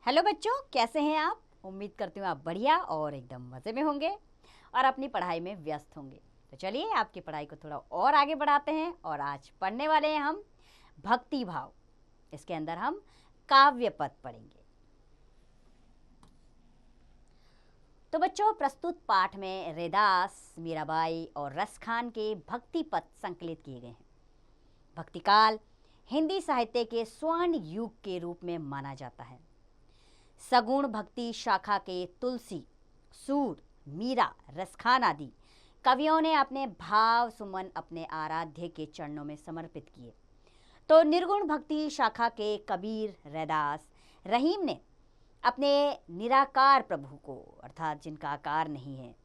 Hello बच्चों, कैसे हैं आप? उम्मीद करती हूँ आप बढ़िया और एकदम मज़े में होंगे और अपनी पढ़ाई में व्यस्त होंगे। तो चलिए आपकी पढ़ाई को थोड़ा और आगे बढ़ाते हैं और आज पढ़ने वाले हैं हम भक्ति भाव। इसके अंदर हम काव्य पद पढ़ेंगे। तो बच्चों, प्रस्तुत पाठ में रैदास, मीराबाई और रसखान के भक्ति पद संकलित किए गए हैं। भक्ति काल हिंदी साहित्य के स्वर्ण युग के रूप में माना जाता है। सगुण भक्ति शाखा के तुलसी, सूर, मीरा, रसखान आदि कवियों ने अपने भाव सुमन अपने आराध्य के चरणों में समर्पित किए। तो निर्गुण भक्ति शाखा के कबीर, रैदास, रहीम ने अपने निराकार प्रभु को, अर्थात जिनका आकार नहीं है,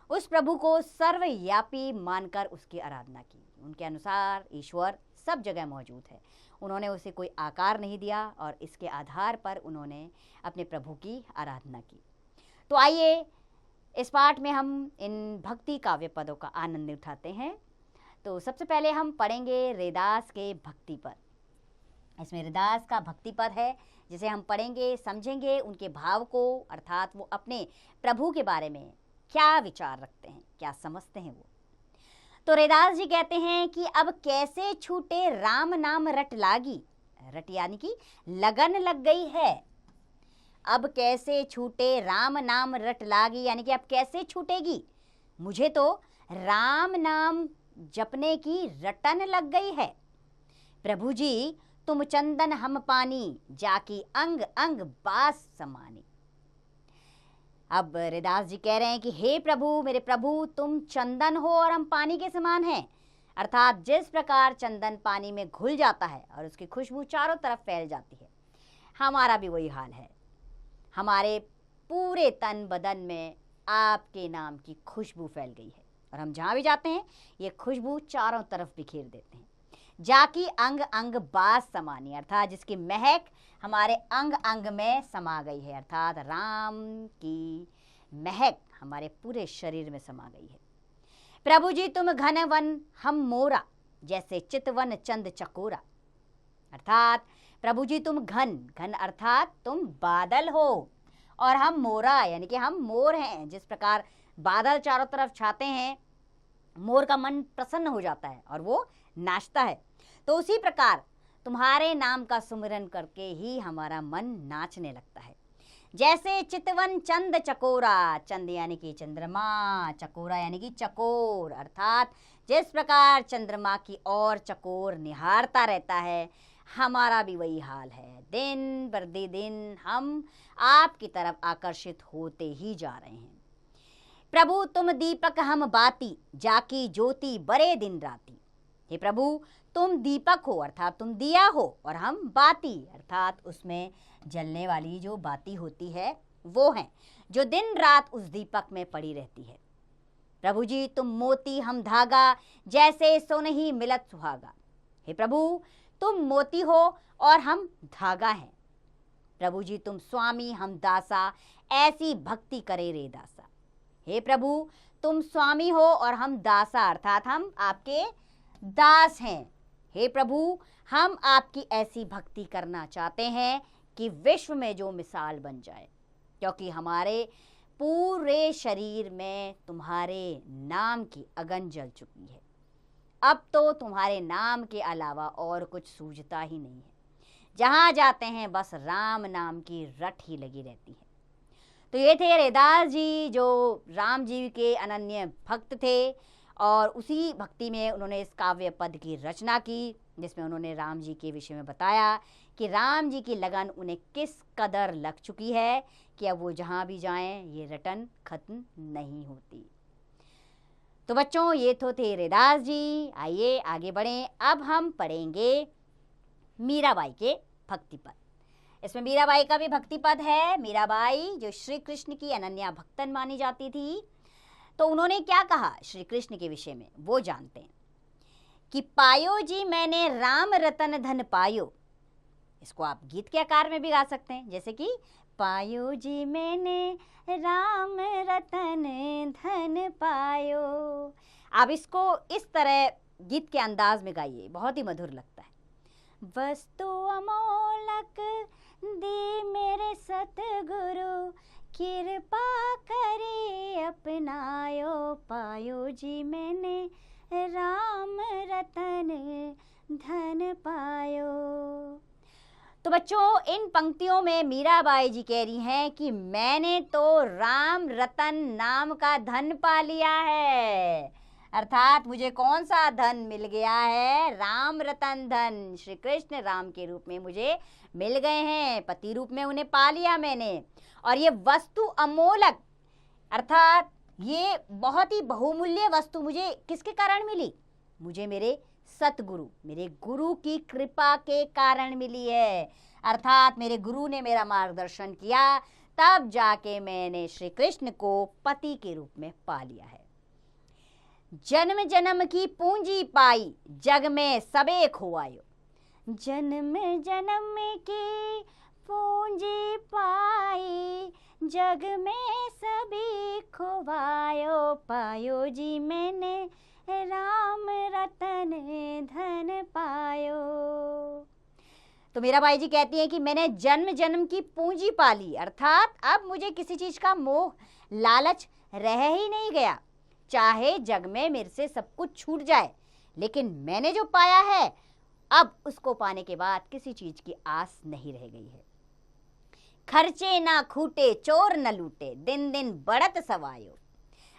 उस प्रभु को सर्वव्यापी मानकर उसकी आराधना की। उनके अनुसार ईश्वर सब जगह मौजूद है। उन्होंने उसे कोई आकार नहीं दिया और इसके आधार पर उन्होंने अपने प्रभु की आराधना की। तो आइए इस पाठ में हम इन भक्ति काव्य पदों का आनंद उठाते हैं। तो सबसे पहले हम पढ़ेंगे रैदास के भक्ति पद। इसमें रैदास का भक्ति पद है जिसे हम पढ़ेंगे, समझेंगे उनके भाव को, अर्थात वो अपने प्रभु के बारे में क्या विचार रखते हैं, क्या समझते हैं वो। तो रैदास जी कहते हैं कि अब कैसे छूटे राम नाम रट लागी। रट यानी कि लगन लग गई है। अब कैसे छूटे राम नाम रट लागी यानी कि अब कैसे छूटेगी। मुझे तो राम नाम जपने की रटन लग गई है। प्रभु जी तुम चंदन हम पानी, जाकी अंग अंग बास समानी। अब रैदास जी कह रहे हैं कि हे प्रभु, मेरे प्रभु, तुम चंदन हो और हम पानी के समान हैं। अर्थात जिस प्रकार चंदन पानी में घुल जाता है और उसकी खुशबू चारों तरफ फैल जाती है, हमारा भी वही हाल है। हमारे पूरे तन बदन में आपके नाम की खुशबू फैल गई है और हम जहाँ भी जाते हैं ये खुशबू चारों तरफ बिखेर देते हैं। जाकी अंग अंग बास समानी, अर्थात जिसकी महक हमारे अंग अंग में समा गई है। अर्थात राम की महक हमारे पूरे शरीर में समा गई है। प्रभु जी तुम घन वन हम मोरा, जैसे चितवन चंद चकोरा। अर्थात प्रभु जी तुम घन, घन अर्थात तुम बादल हो और हम मोरा यानी कि हम मोर हैं। जिस प्रकार बादल चारों तरफ छाते हैं, मोर का मन प्रसन्न हो जाता है और वो नाचता है, तो उसी प्रकार तुम्हारे नाम का सुमिरन करके ही हमारा मन नाचने लगता है। जैसे चितवन चंद चकोरा, चंद यानी कि चंद्रमा, चकोरा यानी कि चकोर। अर्थात जिस प्रकार चंद्रमा की ओर चकोर निहारता रहता है, हमारा भी वही हाल है। दिन प्रतिदिन हम आपकी तरफ आकर्षित होते ही जा रहे हैं। प्रभु तुम दीपक हम बाती, जाकी ज्योति बड़े दिन राती। हे प्रभु तुम दीपक हो, अर्थात तुम दिया हो, और हम बाती अर्थात उसमें जलने वाली जो बाती होती है वो हैं, जो दिन रात उस दीपक में पड़ी रहती है। प्रभु जी तुम मोती हम धागा, जैसे सोनही मिलत सुहागा। हे प्रभु तुम मोती हो और हम धागा हैं। प्रभु जी तुम स्वामी हम दासा, ऐसी भक्ति करे रे दासा। हे प्रभु तुम स्वामी हो और हम दासा, अर्थात हम आपके दास हैं। हे प्रभु हम आपकी ऐसी भक्ति करना चाहते हैं कि विश्व में जो मिसाल बन जाए, क्योंकि हमारे पूरे शरीर में तुम्हारे नाम की अगन जल चुकी है। अब तो तुम्हारे नाम के अलावा और कुछ सूझता ही नहीं है। जहाँ जाते हैं बस राम नाम की रट ही लगी रहती है। तो ये थे रैदास जी, जो राम जी के अनन्य भक्त थे और उसी भक्ति में उन्होंने इस काव्य पद की रचना की, जिसमें उन्होंने राम जी के विषय में बताया कि राम जी की लगन उन्हें किस कदर लग चुकी है कि अब वो जहाँ भी जाएं ये रटन खत्म नहीं होती। तो बच्चों, ये तो थे रैदास जी। आइए आगे बढ़ें। अब हम पढ़ेंगे मीराबाई के भक्ति पद। इसमें मीराबाई का भी भक्ति पद है। मीराबाई जो श्री कृष्ण की अनन्या भक्तन मानी जाती थी, तो उन्होंने क्या कहा श्री कृष्ण के विषय में वो जानते हैं कि पायो जी मैंने राम रतन धन पायो। इसको आप गीत के आकार में भी गा सकते हैं, जैसे कि पायो जी मैंने राम रतन धन पायो। आप इसको इस तरह गीत के अंदाज में गाइए, बहुत ही मधुर लगता है। वस्तु अमोलक दी मेरे सतगुरु, कृपा करे अपनायो पायो जी मैंने, राम रतन धन पायो। तो बच्चों, इन पंक्तियों में मीराबाई जी कह रही हैं कि मैंने तो राम रतन नाम का धन पा लिया है। अर्थात मुझे कौन सा धन मिल गया है? राम रतन धन। श्री कृष्ण राम के रूप में मुझे मिल गए हैं, पति रूप में उन्हें पा लिया मैंने। और ये वस्तु अमोलक, अर्थात ये बहुत ही बहुमूल्य वस्तु मुझे किसके कारण मिली? मुझे मेरे सतगुरु, मेरे गुरु की कृपा के कारण मिली है। अर्थात मेरे गुरु ने मेरा मार्गदर्शन किया, तब जाके मैंने श्री कृष्ण को पति के रूप में पा लिया है। जन्म जन्म की पूंजी पाई, जग में सबे खोआयो। जन्म जन्म की पूंजी पाई, जग में सभी खोवायो पायो जी मैंने, राम रतन धन पायो। तो मीराबाई जी कहती हैं कि मैंने जन्म जन्म की पूंजी पाली, अर्थात अब मुझे किसी चीज का मोह लालच रह ही नहीं गया। चाहे जग में मेरे से सब कुछ छूट जाए, लेकिन मैंने जो पाया है अब उसको पाने के बाद किसी चीज की आस नहीं रह गई है। खर्चे ना खूटे चोर न लूटे, दिन दिन बढ़त सवायो।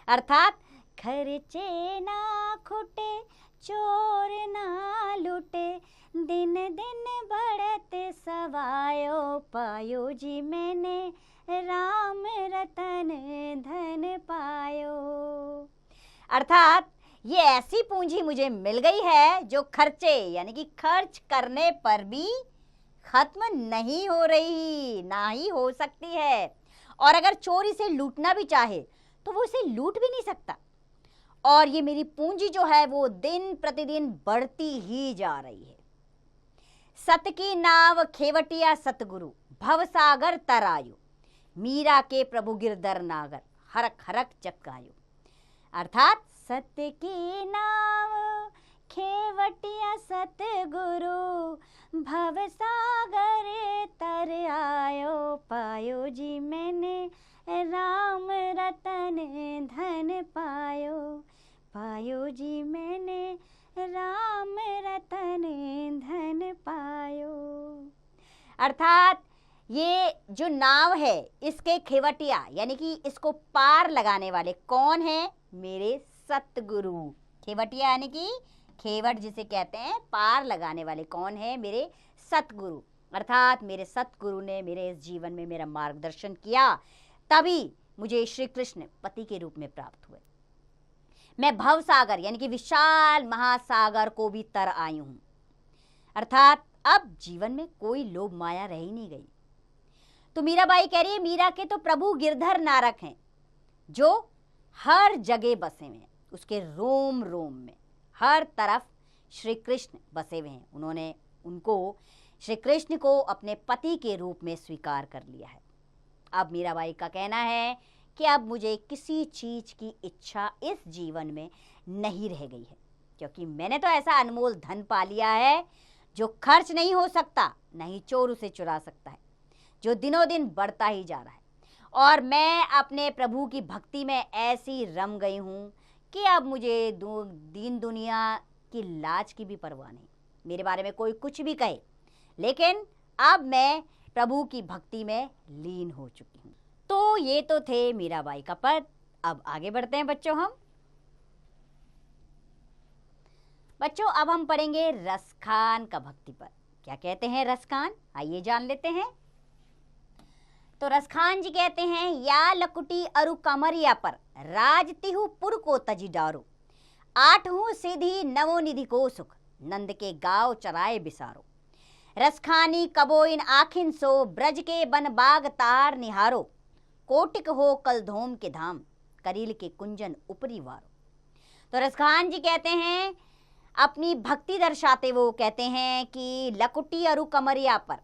अर्थात खर्चे ना खूटे चोर ना लूटे, दिन दिन बढ़त सवायो पायो जी मैंने, राम रतन धन पायो। अर्थात ये ऐसी पूंजी मुझे मिल गई है जो खर्चे यानी कि खर्च करने पर भी खत्म नहीं हो रही, ना ही हो सकती है। और अगर चोरी से लूटना भी चाहे तो वो इसे लूट भी नहीं सकता। और ये मेरी पूंजी जो है वो दिन प्रतिदिन बढ़ती ही जा रही है। सत की नाव खेवटिया सतगुरु, भवसागर तरायो। मीरा के प्रभु गिरधर नागर, हरक हरक चक्कायो। अर्थात सत्य की नाव खेवटिया सतगुरु, भवसागर तर आयो पायो जी मैंने, राम रतन धन पायो पायो जी मैंने, राम रतन धन पायो। अर्थात ये जो नाव है इसके खेवटिया यानी कि इसको पार लगाने वाले कौन है? मेरे सतगुरु। खेवटिया यानी कि खेवट जिसे कहते हैं, पार लगाने वाले कौन है? मेरे सतगुरु। अर्थात मेरे सतगुरु ने मेरे इस जीवन में मेरा मार्गदर्शन किया, तभी मुझे श्री कृष्ण पति के रूप में प्राप्त हुए। मैं भवसागर यानी कि विशाल महासागर को भी तर आई हूं। अर्थात अब जीवन में कोई लोभ माया रह ही नहीं गई। तो मीराबाई कह रही है मीरा के तो प्रभु गिरधर नारक हैं जो हर जगह बसे हुए हैं, उसके रोम रोम में हर तरफ श्री कृष्ण बसे हुए हैं। उन्होंने श्री कृष्ण को अपने पति के रूप में स्वीकार कर लिया है। अब मीराबाई का कहना है कि अब मुझे किसी चीज की इच्छा इस जीवन में नहीं रह गई है, क्योंकि मैंने तो ऐसा अनमोल धन पा लिया है जो खर्च नहीं हो सकता, नहीं चोर उसे चुरा सकता है, जो दिनों दिन बढ़ता ही जा रहा है। और मैं अपने प्रभु की भक्ति में ऐसी रम गई हूँ कि अब मुझे दीन दुनिया की लाज की भी परवाह नहीं। मेरे बारे में कोई कुछ भी कहे, लेकिन अब मैं प्रभु की भक्ति में लीन हो चुकी हूँ। तो ये तो थे मीराबाई का पद। अब आगे बढ़ते हैं बच्चों। अब हम पढ़ेंगे रसखान का भक्ति पद। क्या कहते हैं रसखान? आइए जान लेते हैं। तो रसखान जी कहते हैं, या लकुटी अरु कमरिया पर राजतिहु पुर को तजी डारो, आठों सीधी नवो निधि को सुख, नंद के गाँव चराए बिसारो। रसखानी कबो इन आखिन सो, ब्रज के बन बाग तार निहारो, कोटिक हो कल धोम के धाम, करील के कुंजन उपरी वारो। तो रसखान जी कहते हैं, अपनी भक्ति दर्शाते वो कहते हैं कि लकुटी अरु कमरिया पर,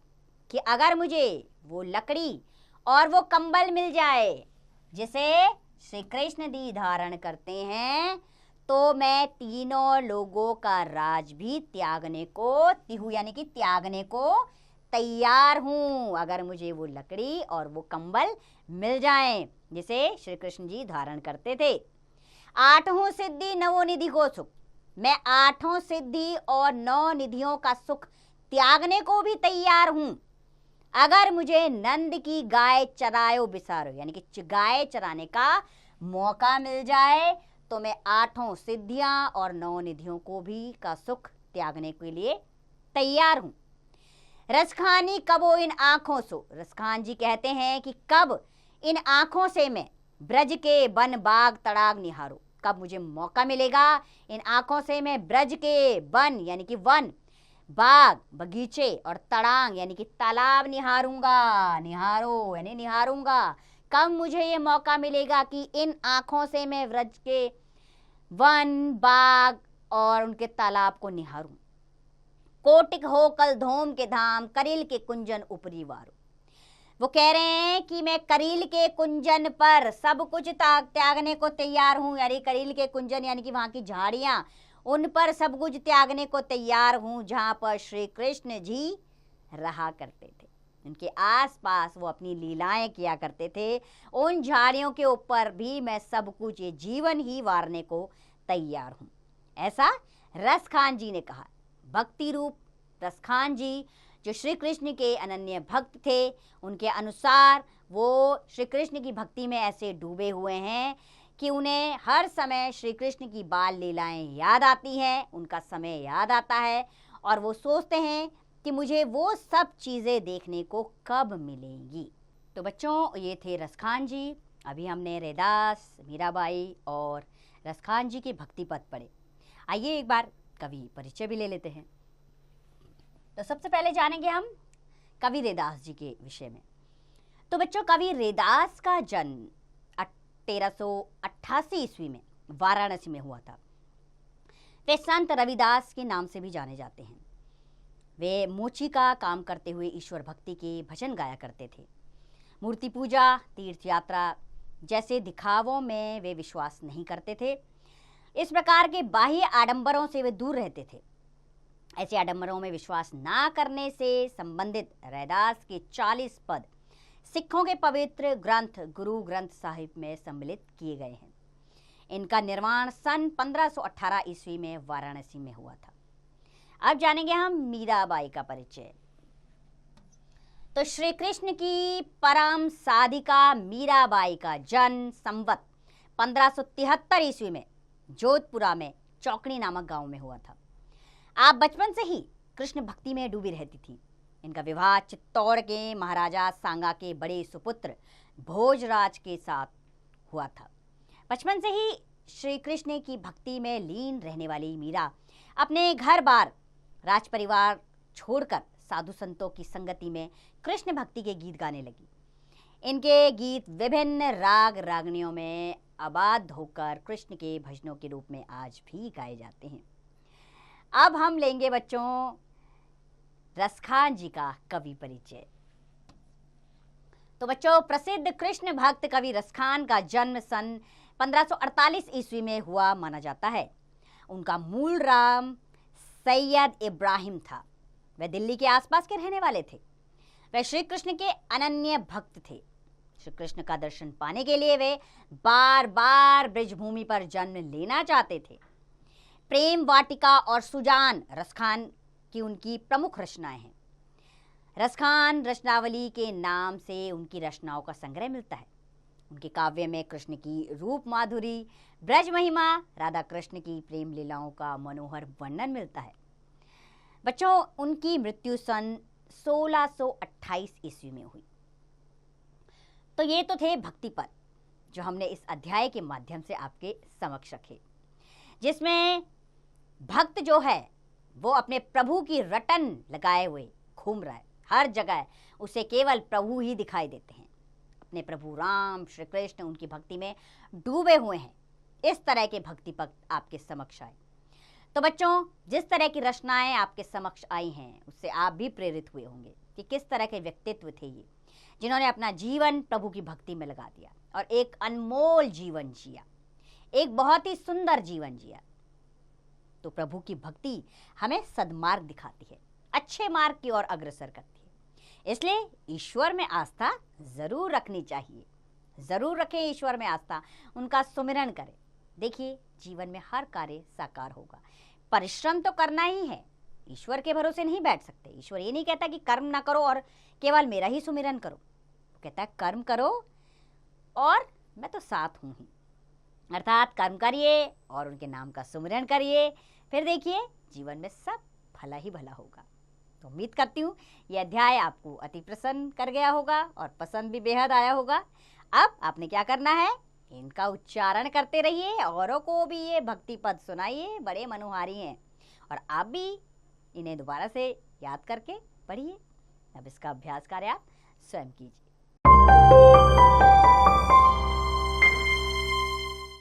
कि अगर मुझे वो लकड़ी और वो कंबल मिल जाए जिसे श्री कृष्ण दी धारण करते हैं, तो मैं तीनों लोगों का राज भी त्यागने को, तिहु यानी कि त्यागने को तैयार हूँ, अगर मुझे वो लकड़ी और वो कंबल मिल जाएं जिसे श्री कृष्ण जी धारण करते थे। आठों सिद्धि नवो निधि को सुख, मैं आठों सिद्धि और नौ निधियों का सुख त्यागने को भी तैयार हूं, अगर मुझे नंद की गाय चरायो बिसारो यानी कि गाय चराने का मौका मिल जाए तो मैं आठों सिद्धियां और नौ निधियों को भी का सुख त्यागने के लिए तैयार हूं। रसखानी कबो इन आंखों सो, रसखान जी कहते हैं कि कब इन आंखों से मैं ब्रज के वन बाग तड़ाग निहारो, कब मुझे मौका मिलेगा इन आंखों से मैं ब्रज के वन यानी कि वन, बाग बगीचे और तड़ांग यानी कि तालाब निहारूंगा, निहारो यानी निहारूंगा, कब मुझे ये मौका मिलेगा कि इन आंखों से मैं ब्रज के वन बाग और उनके तालाब को निहारूं। कोटिक हो कल धोम के धाम, करील के कुंजन उपरी वारो, वो कह रहे हैं कि मैं करील के कुंजन पर सब कुछ त्यागने को तैयार हूं, यानी करील के कुंजन यानी कि वहां की झाड़ियां, उन पर सब कुछ त्यागने को तैयार हूं जहां पर श्री कृष्ण जी रहा करते थे, उनके आसपास वो अपनी लीलाएं किया करते थे, उन झाड़ियों के ऊपर भी मैं सब कुछ ये जीवन ही वारने को तैयार हूं, ऐसा रसखान जी ने कहा। भक्ति रूप रसखान जी जो श्री कृष्ण के अनन्य भक्त थे, उनके अनुसार वो श्री कृष्ण की भक्ति में ऐसे डूबे हुए हैं कि उन्हें हर समय श्री कृष्ण की बाल लीलाएं याद आती हैं, उनका समय याद आता है और वो सोचते हैं कि मुझे वो सब चीज़ें देखने को कब मिलेंगी। तो बच्चों, ये थे रसखान जी। अभी हमने रैदास, मीराबाई और रसखान जी के भक्ति पद पढ़े। आइए एक बार कवि परिचय भी ले लेते हैं। तो सबसे पहले जानेंगे हम कवि रैदास जी के विषय में। तो बच्चों, कवि रैदास का जन्म 1388 ईस्वी में वाराणसी में हुआ था। वे संत रविदास के नाम से भी जाने जाते हैं। वे मोची का काम करते हुए ईश्वर भक्ति के भजन गाया करते थे। मूर्ति पूजा, तीर्थ यात्रा जैसे दिखावों में वे विश्वास नहीं करते थे। इस प्रकार के बाह्य आडंबरों से वे दूर रहते थे। ऐसे आडंबरों में विश्वास ना करने से संबंधित रैदास के 40 पद सिखों के पवित्र ग्रंथ गुरु ग्रंथ साहिब में सम्मिलित किए गए हैं। इनका निर्माण सन 1518 ईस्वी में वाराणसी में हुआ था। अब जानेंगे हम मीराबाई का परिचय। तो श्री कृष्ण की परम साधिका मीराबाई का जन्म संवत 1573 ईस्वी में जोधपुरा में चौकड़ी नामक गांव में हुआ था। आप बचपन से ही कृष्ण भक्ति में डूबी रहती थी। इनका विवाह चित्तौड़ के महाराजा सांगा के बड़े सुपुत्र भोजराज के साथ हुआ था। बचपन से ही श्री कृष्ण की भक्ति में लीन रहने वाली मीरा अपने घर बार राज परिवार छोड़कर साधु संतों की संगति में कृष्ण भक्ति के गीत गाने लगी। इनके गीत विभिन्न राग रागनियों में आबाद होकर कृष्ण के भजनों के रूप में आज भी गाए जाते हैं। अब हम लेंगे बच्चों रसखान जी का कवि परिचय। तो बच्चों, प्रसिद्ध कृष्ण भक्त कवि रसखान का जन्म सन 1548 ईस्वी में हुआ माना जाता है। उनका मूल नाम सैयद इब्राहिम था। वे दिल्ली के आसपास के रहने वाले थे। वे श्री कृष्ण के अनन्य भक्त थे। श्री कृष्ण का दर्शन पाने के लिए वे बार बार ब्रजभूमि पर जन्म लेना चाहते थे। प्रेम वाटिका और सुजान रसखान की उनकी प्रमुख रचनाएं हैं। रसखान रचनावली के नाम से उनकी रचनाओं का संग्रह मिलता है। उनके काव्य में कृष्ण की रूप माधुरी, ब्रज महिमा, राधा कृष्ण की प्रेम लीलाओं का मनोहर वर्णन मिलता है। बच्चों, उनकी मृत्यु सन 1628 ईस्वी में हुई। तो ये तो थे भक्ति पद जो हमने इस अध्याय के माध्यम से आपके समक्ष रखे, जिसमें भक्त जो है वो अपने प्रभु की रटन लगाए हुए घूम रहा है। हर जगह उसे केवल प्रभु ही दिखाई देते हैं। अपने प्रभु राम श्री कृष्ण उनकी भक्ति में डूबे हुए हैं। इस तरह के भक्ति भक्त आपके समक्ष आए। तो बच्चों, जिस तरह की रचनाएं आपके समक्ष आई हैं उससे आप भी प्रेरित हुए होंगे कि किस तरह के व्यक्तित्व थे ये, जिन्होंने अपना जीवन प्रभु की भक्ति में लगा दिया और एक अनमोल जीवन जिया। एक बहुत ही सुंदर जीवन जिया। तो प्रभु की भक्ति हमें सद्मार्ग दिखाती है, अच्छे मार्ग की ओर अग्रसर करती है। इसलिए ईश्वर में आस्था जरूर रखनी चाहिए, जरूर रखें ईश्वर में आस्था, उनका सुमिरन करें। देखिए जीवन में हर कार्य साकार होगा। परिश्रम तो करना ही है, ईश्वर के भरोसे नहीं बैठ सकते। ईश्वर ये नहीं कहता कि कर्म ना करो और केवल मेरा ही सुमिरन करो, वो कहता है कर्म करो और मैं तो साथ हूँ ही। अर्थात कर्म करिए और उनके नाम का सुमिरन करिए, फिर देखिए जीवन में सब भला ही भला होगा। तो उम्मीद करती हूँ ये अध्याय आपको अति प्रसन्न कर गया होगा और पसंद भी बेहद आया होगा। अब आपने क्या करना है, इनका उच्चारण करते रहिए, औरों को भी ये भक्ति पद सुनाइए, बड़े मनोहारी हैं। और आप भी इन्हें दोबारा से याद करके पढ़िए। अब इसका अभ्यास कार्य आप स्वयं कीजिए।